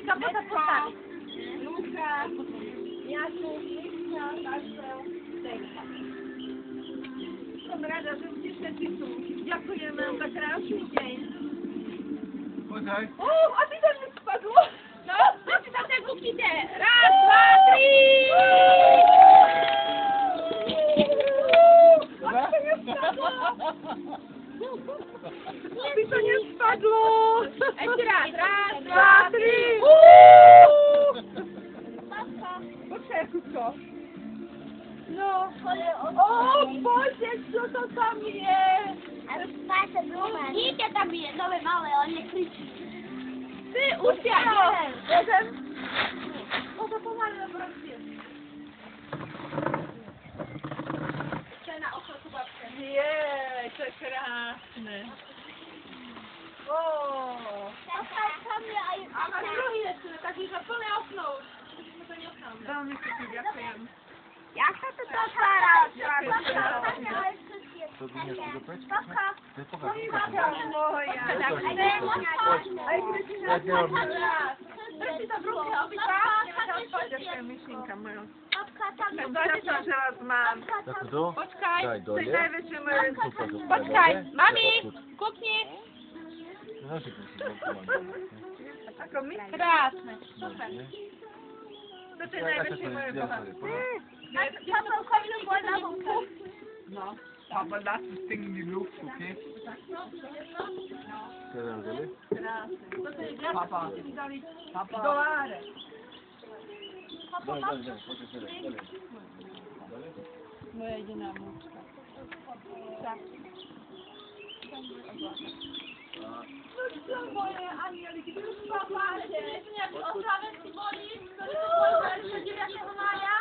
Kapota postawić. Luka, Jasiu, Liska, Marcel, Dejka. Konrada, że wciśle pisu. Dziękujemy za krásny dzień. Poczekaj. O, a ty też mi spadło? No, ty tam tego idę. Raz, dwa, trzy! Dobra? Ty to nie spadło! Jeszcze raz. Raz, Dwa, dwa, trzy! trzy! Poczekaj, krótko. No. O, Boże, co to tam jest? Idzie tam je, nowe małe, on nie krzyczy. Ty, usiadł! Razem. O, to pomaga na brodzie. Na oko tu babkę. Jej, to krásne. O! A masz drugi jeszcze, taki zapalny okno. Myśmy to nie oknamy. Veľmi pekne ďakujem. Jak to otvára? To by nie chcesz zapać? Papa. Nie pokaż. Moja. Aj, Jak nie mam nic. Weź to drugie, obydwa. Ďakujem, myšinka moja. Tak zaczynam, że raz mam. Tak tu? Poczekaj, Daj to dole. jest najwyższy mój. Super, super. Poczekaj, Dole. mami, Tu. kucnij. No, się tu. Ako mi? Krásne. Super. To jest najwyższy mój kochany. No. Aber lass das Ding in die Luft, okay? Papa. Papa. Dolarek. Daj, daj, daj. Poczekaj, daj. Moja jedyna wnuczka. Tak. No co moje anielki, już papacie. Jak odprawę symboli, to jest 9 maja.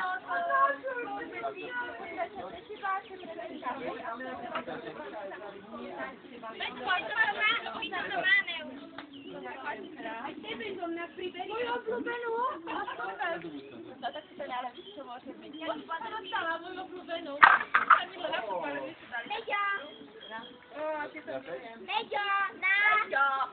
Moją ulubioną? No tak to ale to może być. Ja już będę dostała moją ulubioną. Medzia! Medzia! Na!